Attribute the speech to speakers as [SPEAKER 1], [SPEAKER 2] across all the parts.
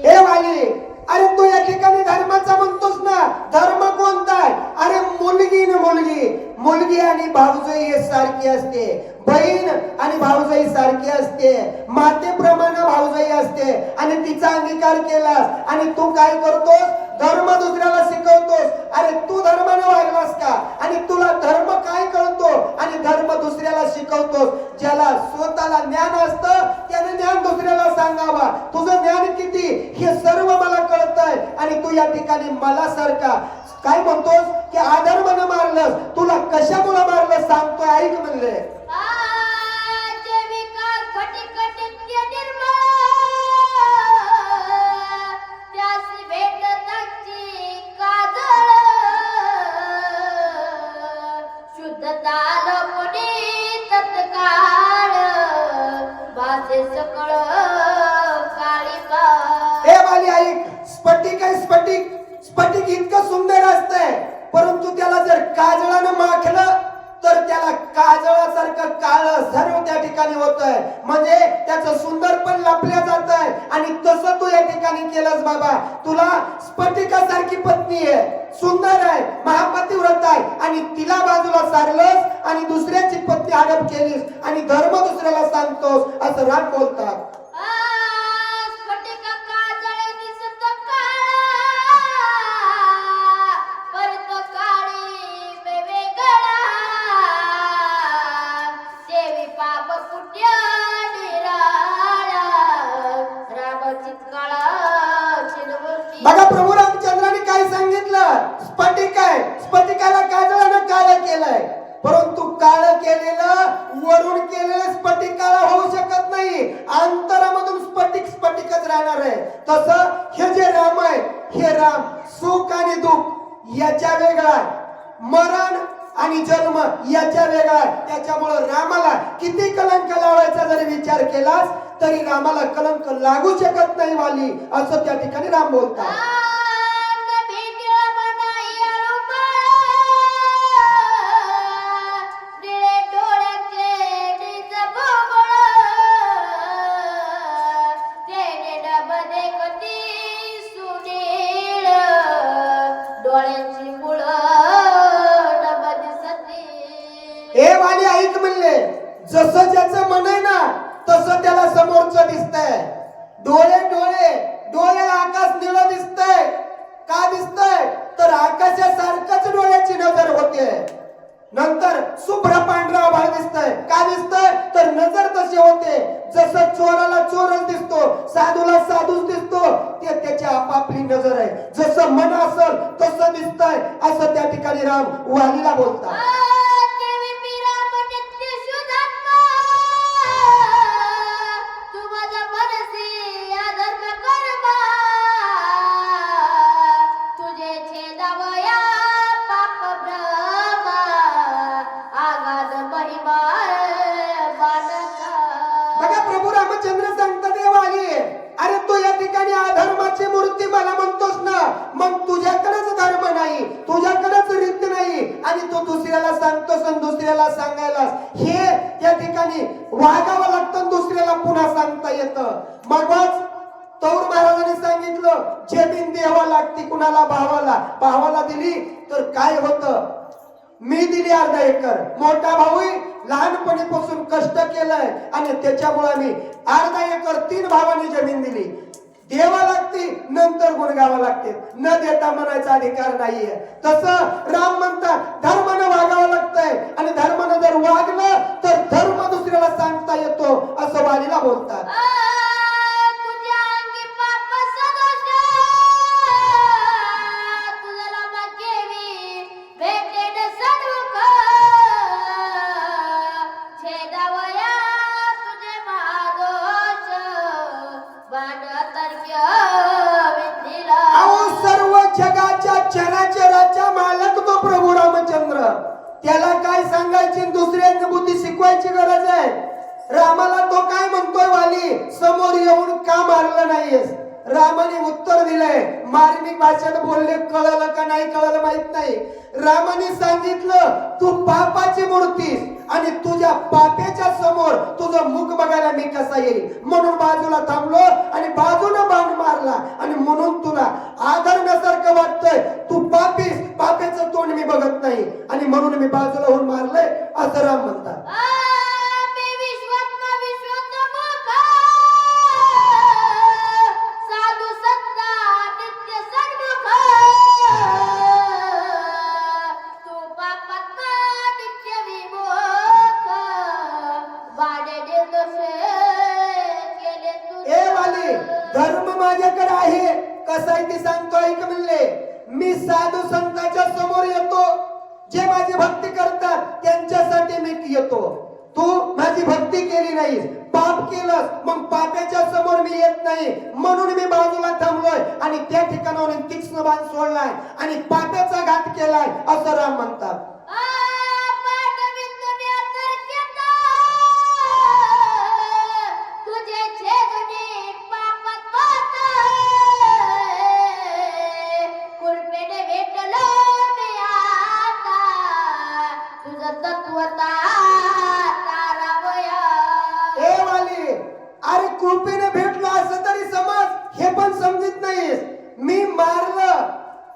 [SPEAKER 1] हे वाली, अरे तू या ठिकाणी धर्माचा म्हणतोस ना, धर्म कोणता आहे? अरे मुलगी न मुलगी आणि भाऊजाई हे सारखी असते, बहीण आणि भाऊजाई सारखी असते, मातेप्रमाणे भाऊजाई असते आणि तिचा अंगीकार केलास आणि तू काय करतोस? धर्म दुसऱ्याला शिकवतोस. अरे तू धर्माने वागलास का? आणि तुला धर्म काय कळतो आणि धर्म दुसऱ्याला शिकवतोस. ज्याला स्वतःला ज्ञान असतं त्याने ज्ञान दुसऱ्याला सांगावा. तुझं ज्ञान किती हे सर्व मला कळतंय आणि तू या ठिकाणी मला सारखा काय म्हणतोस की अधर्माने मारलंस. तुला कशामुळे मारलं सांगतोय, ऐक म्हणले. स्फटिक इतकं सुंदर असतंय, परंतु त्याला जर काजळानं माखलं तर त्याला काजळासारखं काळं सर्व त्या ठिकाणी होतंय. म्हणजे त्याचं सुंदर पण लपल्या जात आहे. आणि तसं तू या ठिकाणी केलंस बाबा. तुला स्फटिकासारखी पत्नी आहे, सुंदर आहे, महापतिव्रत आहे आणि तिला बाजूला सारलंस आणि दुसऱ्याची पत्नी हडप केलीस आणि धर्म दुसऱ्याला सांगतोस असं राम बोलतात. बघा प्रभू रामचंद्राने काय सांगितलं? स्फटिक आहे, स्फटिकाला काजळानं काळं केलंय, परंतु काळं केलेलं वरून केलेलं स्फटिक काळं होऊ शकत नाही. अंतरामधून स्फटिकच राहणार आहे. तसं हे जे राम आहे, हे राम सुख आणि दुःख याच्या वेगळा, मरण आणि जन्म याच्या वेगळा. त्याच्यामुळे रामाला किती कलंक लावायचा जरी विचार केलास तरी रामाला कलंक लागू शकत नाही वाली, असं त्या ठिकाणी राम बोलतात. हे वाली ऐक म्हणले, जसं ज्याचं मन आहे ना तसं त्याला समोरचं दिसतंय. डोळ्याला आकाश निळं दिसतंय. का दिसतंय? तर आकाशासारखंच डोळ्याची नजर होते. नंतर शुभ्र पांढरा आभाळ दिसतंय. का दिसतंय? तर नजर तशी होते. जसं चोराला चोरच दिसतो, साधूला साधूच दिसतो, ते त्याच्या आपापली नजर आहे. जसं मन असेल तसं दिसतंय, असं त्या ठिकाणी राम वालीला बोलतात. बघा प्रभू रामचंद्र सांगतात देवाली, अरे तू या ठिकाणी अधर्माची मूर्ती मला म्हणतोस ना, मग तुझ्याकडेच धर्म नाही, तुझ्याकडेच रीत नाही आणि तू दुसऱ्याला सांगतोस आणि दुसऱ्याला सांगायलास. हे या ठिकाणी वागावं लागतं, दुसऱ्याला पुन्हा सांगता येतं. मगच तौर महाराजांनी सांगितलं, जमीन द्यावा लागते कुणाला? भावाला दिली तर काय होतं? मी दिली अर्धा एकर. मोठा भाऊ लहानपणीपासून कष्ट केलंय आणि त्याच्यामुळे मी अर्धा एकर 3 भावांनी जमीन दिली. देवा लागते नंतर गुण गावा लागते, न देता म्हणायचा अधिकार नाहीये. तसं राम म्हणतात धर्मानं वागावं लागतंय आणि धर्मानं जर वागलं तर धर्म दुसऱ्याला सांगता येतो, असं वालीला बोलतात. चराचराचा मालक तो प्रभू रामचंद्र. त्याला काय सांगायची दुसऱ्यांना बुद्धी शिकवायची गरज आहे. रामाला तो काय म्हणतोय वाली, समोर येऊन का मारलं नाहीयेस. रामाने उत्तर दिलंय, मार्मिक भाषेत बोलले, कळलं का नाही कळलं माहित नाही. रामाने सांगितलं तू पापाची मूर्तीस आणि तुझ्या पाप्याच्या समोर तुझं मुख बघायला मी कसा येईल, म्हणून बाजूला थांबलो आणि बाजूने बाण मारला. आणि म्हणून तुला आदरण्यासारखं वाटतंय, तू पापीस, पाप्याचं तोंड मी बघत नाही आणि म्हणून मी बाजूला होऊन मारलंय, असं राम म्हणतात. धर्म माझ्याकडे आहे, कसा आहे ते सांगतो, ऐक म्हणले. मी साधू संतांच्या समोर येतो, जे माझी भक्ती करतात त्यांच्यासाठी मी येतो. तू माझी भक्ती केली नाहीस, पाप केलंस, मग पापाच्या समोर मी येत नाही, म्हणून मी बाजूला थांबलोय आणि त्या ठिकाणावरून तीक्ष्ण बाण सोडलाय आणि पापाचा घात केलाय, असं राम म्हणतात. अरे कृपेने भेटलो असं तरी समज, हे पण समजत नाहीस. मी मारलं,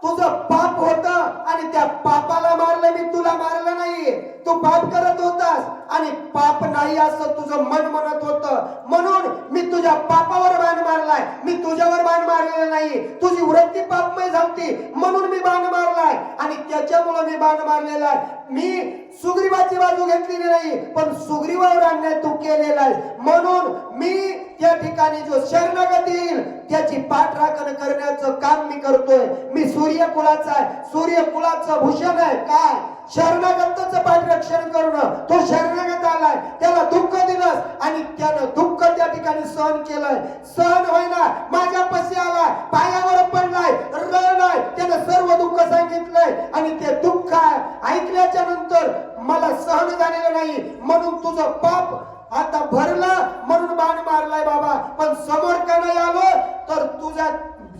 [SPEAKER 1] तुझं पाप होतं आणि त्या पापाला मारलं, मी तुला मारलं नाही. तू पाप करत होतास आणि पाप नाही असं तुझं मन म्हणत होतं, म्हणून मी तुझ्या पापावर बाण मारलाय, मी तुझ्यावर बाण मारलेलं नाही. तुझी वृत्ती पापमय झालती म्हणून मी बाण मारलाय आणि त्याच्यामुळे मी बाण मारलेला आहे. मी सुग्रीवाची बाजू घेतलेली नाही, पण सुग्रीवावर अन्याय तू केलेला आहे, म्हणून मी त्या ठिकाणी जो शरणागत येईल त्याची पाठराखण करण्याचं काम मी करतोय. मी सूर्यकुलाचा आहे, सूर्यकुलाचं भूषण आहे काय, शरणागताचं पाठरक्षण करणं. तो शरणागत आलाय, त्याला दुःख दिलंस आणि त्यानं दुःख त्या ठिकाणी सहन केलंय. सहन होईना, माझ्यापाशी आला, पायावर पडलाय, रडलाय, त्यानं सर्व दुःख सांगितलंय आणि ते दुःख ऐकल्याच्या नंतर मला सहन झालेलं नाही, म्हणून तुझं पाप आता भरलं म्हणून बाण मारलाय बाबा. पण समोर का नाही आलो तर तुझ्या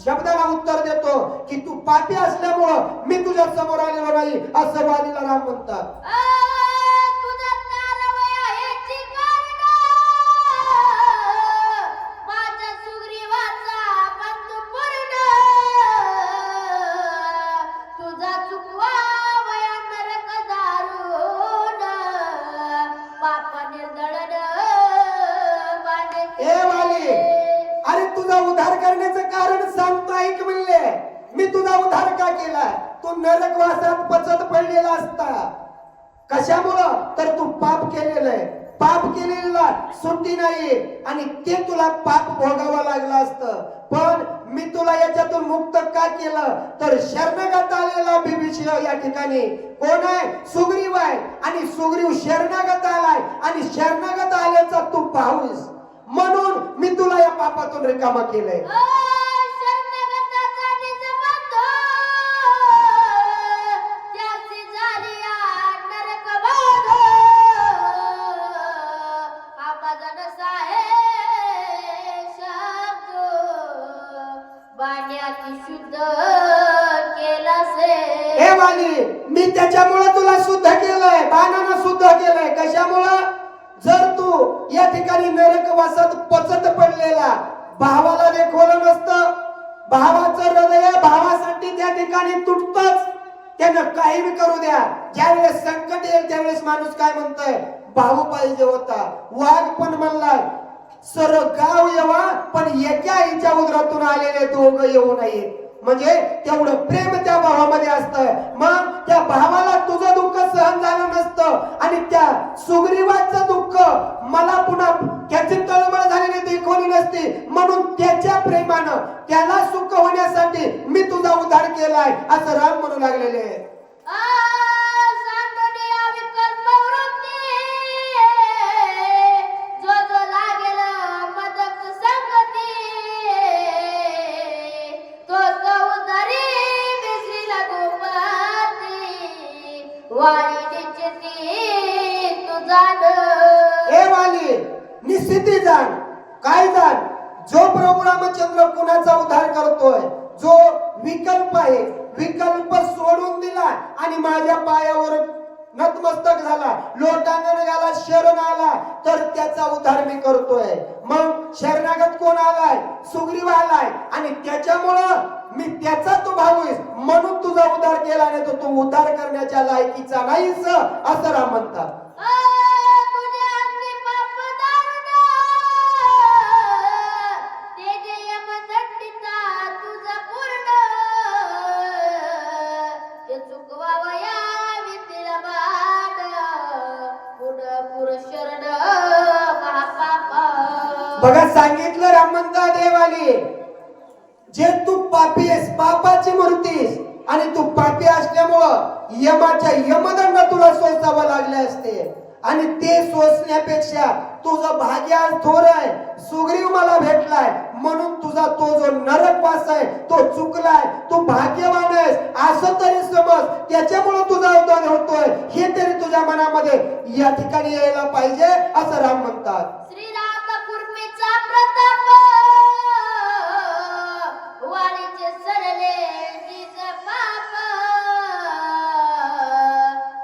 [SPEAKER 1] शब्दाला उत्तर देतो की तू पापी असल्यामुळं मी तुझ्या समोर आलेलो नाही, असं वादीला राम म्हणतात. अरे तुझा उद्धार करण्याचं कारण सांगतो, ऐक म्हणले. मी तुझा उद्धार का केला, तू नरकवासात पचत पडलेला असता. कशामुळं तर तू पाप केलेलं आहे, पाप केलेला सुट्टी नाही आणि ते तुला पाप भोगावं लागलं असतं. पण मी तुला याच्यातून मुक्त का केलं तर शरणागत आलेला बिभीषण या ठिकाणी कोण आहे, सुग्रीव आहे आणि सुग्रीव शरणागत आलाय आणि शरणागत आल्याचा तू पाहूस, म्हणून मी तुला या पापातून रिकामा केलंय. मी त्याच्यामुळे तुला शुद्ध केलंय, बाणानं शुद्ध केलंय. कशामुळं, जर तू या ठिकाणी नरकवासात पचत पडलेला भावाला देखवलं नसतं, भावाचं हृदय भावासाठी त्या ठिकाणी तुटतच, त्यानं काही बी करू द्या. ज्यावेळेस संकट येईल त्यावेळेस माणूस काय म्हणतोय, भाऊ पाहिजे होता. वाघ पण म्हणलाय सर गाव येवा पण एका आईच्या उदरातून आलेले दोघं येऊ नये, म्हणजे तेवढं प्रेम त्या भावामध्ये असतंय. मग त्या भावाला तुझं दुःख सहन झालं नसतं आणि त्या सुग्रीवाचं दुःख मला पुन्हा त्याची तळमळ झालेली देखवली नसती, म्हणून त्याच्या प्रेमानं त्याला सुख होण्यासाठी मी तुझा उद्धार केलाय, असं राम म्हणू लागलेले. निश्चिती जाण, काय जाण, जो प्रभू रामचंद्र कुणाचा उद्धार करतोय? जो विकल्प आहे, विकल्प सोडून दिला आणि माझ्या पायावर नतमस्तक झाला, लोटांगण घाला, शरण आला, तर त्याचा उद्धार मी करतोय. मग शरणागत कोण आलाय? सुग्रीव आलाय, आणि त्याच्यामुळं मी त्याचा तू भाऊ आहेस म्हणून तुझा उद्धार केला, नाही तर तू उद्धार करण्याच्या लायकीचा नाहीस, असं राम म्हणतात. बघा सांगितलं राम म्हणता देवाली, जे तू पापी आहेस, पापाची मूर्ती आहेस, आणि तू पापी असल्यामुळं यमाच्या यमदंड तुला सोसावं लागले असते, आणि ते सोसण्यापेक्षा तुझं भाग्य आज थोर आहे. सुग्रीव मला भेटलाय म्हणून तुझा तो जो नरकवास आहे तो चुकलाय, तू भाग्यवान आहेस असं तरी समज, त्याच्यामुळे तुझा उद्धार होतोय हे तरी तुझ्या मनामध्ये या ठिकाणी यायला पाहिजे, असं राम म्हणतात.
[SPEAKER 2] प्रताप वाणीचे सरले निज पाप,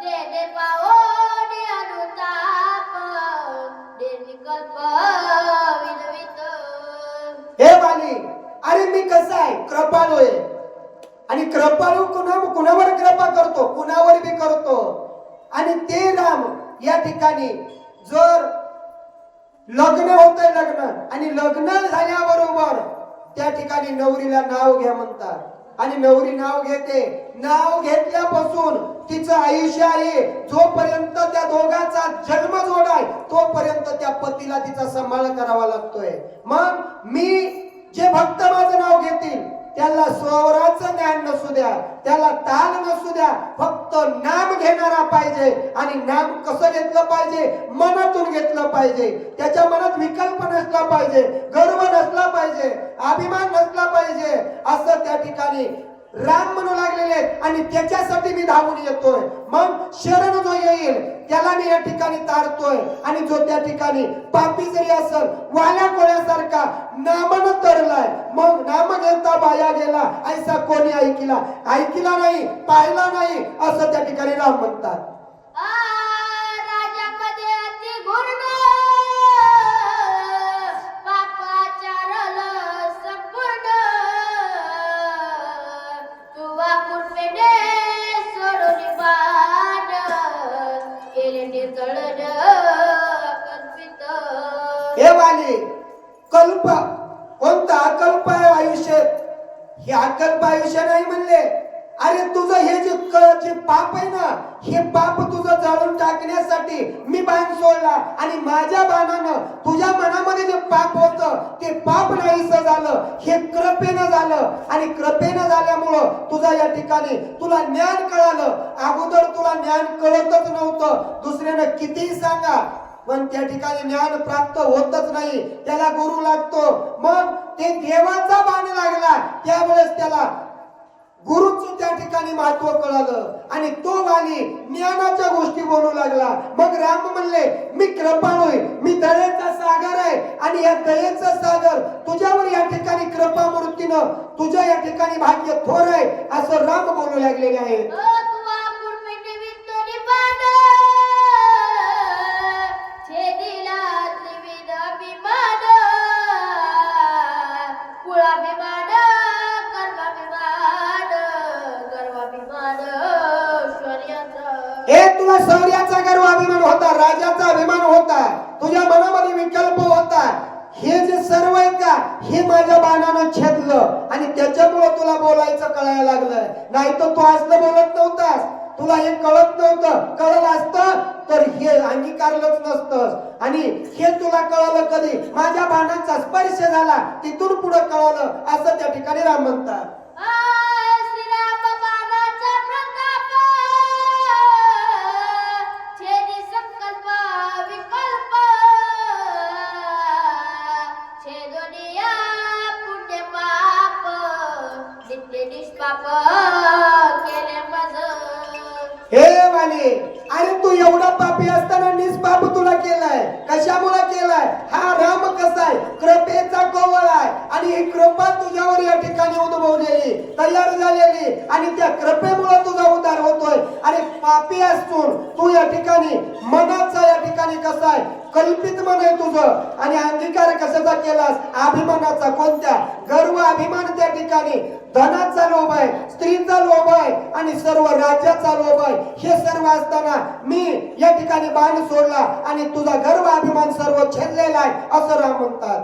[SPEAKER 2] ते दे पाओने अनुताप, दे विकल्प विनवित.
[SPEAKER 1] हे वाली, अरे मी कसा आहे? कृपाळू आहे, आणि कृपाळू कुणावर कृपा करतो? कुणावर बी करतो. आणि ते राम या ठिकाणी जर लग्न होतंय, लग्न, आणि लग्न झाल्याबरोबर त्या ठिकाणी नवरीला नाव घ्या म्हणतात, आणि नवरी नाव घेते. नाव घेतल्यापासून तिचं आयुष्य आहे, जोपर्यंत त्या दोघांचा जन्म जोड आहे तोपर्यंत त्या पतीला तिचा सांभाळ करावा लागतोय. मग मी जे भक्त माझं नाव घेतील त्याला स्वराचं ज्ञान नसू द्या, त्याला ताल नसू द्या, फक्त नाम घेणारा पाहिजे. आणि नाम कसं घेतलं पाहिजे? मनातून घेतलं पाहिजे. त्याच्या मनात विकल्प नसला पाहिजे, गर्व नसला पाहिजे, अभिमान नसला पाहिजे, असं त्या ठिकाणी राम म्हणू लागलेले. आणि त्याच्यासाठी मी धावून येतोय. मग शरण जो येईल त्याला मी या ठिकाणी तारतोय, आणि जो त्या ठिकाणी पापी जरी असेल, वाल्या कोण्यासारखा नामन तरलाय, मग नाम घेता बाया गेला, ऐसा कोणी ऐकिला, ऐकिला नाही, पाहिला नाही, असं त्या ठिकाणी राम म्हणतात. हे वाली, कल्प कोणता? अकल्प आहे आयुष्य, हे अकल्प आयुष्य नाही म्हणले. अरे तुझं हे जे पाप आहे ना, हे पाप तुझं जाळून टाकण्यासाठी मी बाण सोडला, आणि माझ्या बाणानं तुझ्या मनामध्ये जे पाप होतं ते पाप नाहीसं झालं. हे कृपेनं झालं, आणि कृपेनं झाल्यामुळं तुझा या ठिकाणी तुला ज्ञान कळालं. अगोदर तुला ज्ञान कळतच नव्हतं, दुसऱ्यानं कितीही सांगा पण त्या ठिकाणी ज्ञान प्राप्त होतच नाही, त्याला गुरु लागतो. मग ते देवाचा बाण लागला त्यावेळेस त्याला गुरुचं त्या ठिकाणी महत्व कळालं, आणि तो वाली ज्ञानाच्या गोष्टी बोलू लागला. मग राम म्हणले, मी कृपाळू आहे, मी दयेचा सागर आहे, आणि या दयेचा सागर तुझ्यावर या ठिकाणी कृपा मूर्तीनं तुझ्या या ठिकाणी भाग्य थोर आहे, असं राम बोलू लागलेले आहेत. तुला शौर्याचा गर्व अभिमान होता, राजाचा अभिमान होता, तुझ्या मनामध्ये विकल्प होता, हे जे सर्व आहे का हे माझ्या बाणानं छेदलं, आणि त्याच्यामुळे तुला बोलायचं कळायला लागलं. नाही तर तू असलं बोलत नव्हतास, तुला हे कळत नव्हतं. कळलं असतं तर हे अंगीकारलंच नसतं. आणि हे तुला कळलं कधी? माझ्या बाणाचा स्पर्श झाला, तिथून पुढे कळलं, असं त्या ठिकाणी राम म्हणतात. हे वाली, अरे तू एवढा पापी असताना निष्पाप तुला केलाय, कशामुळे केलाय? हा राम कसा आहे? कृपेचा कोवळ आहे, आणि ही कृपा तुझ्यावर या ठिकाणी उद्भवलेली तयार झालेली आणि त्या कृपेमुळे तुझा उद्धार होतोय. आणि पापी असून तू या ठिकाणी मनाचा या ठिकाणी कसा आहे कल्पित मन आहे तुझं. आणि अंगीकार कशाचा केलास अभिमानाचा. कोणत्या गर्व अभिमान त्या ठिकाणी धनाचा लोभ आहे स्त्रीचा लोभ आहे आणि सर्व राज्याचा लोभ आहे. हे सर्व असताना मी या ठिकाणी बाण सोडला आणि तुझा गर्व अभिमान सर्व छेदलेला आहे असं राम म्हणतात.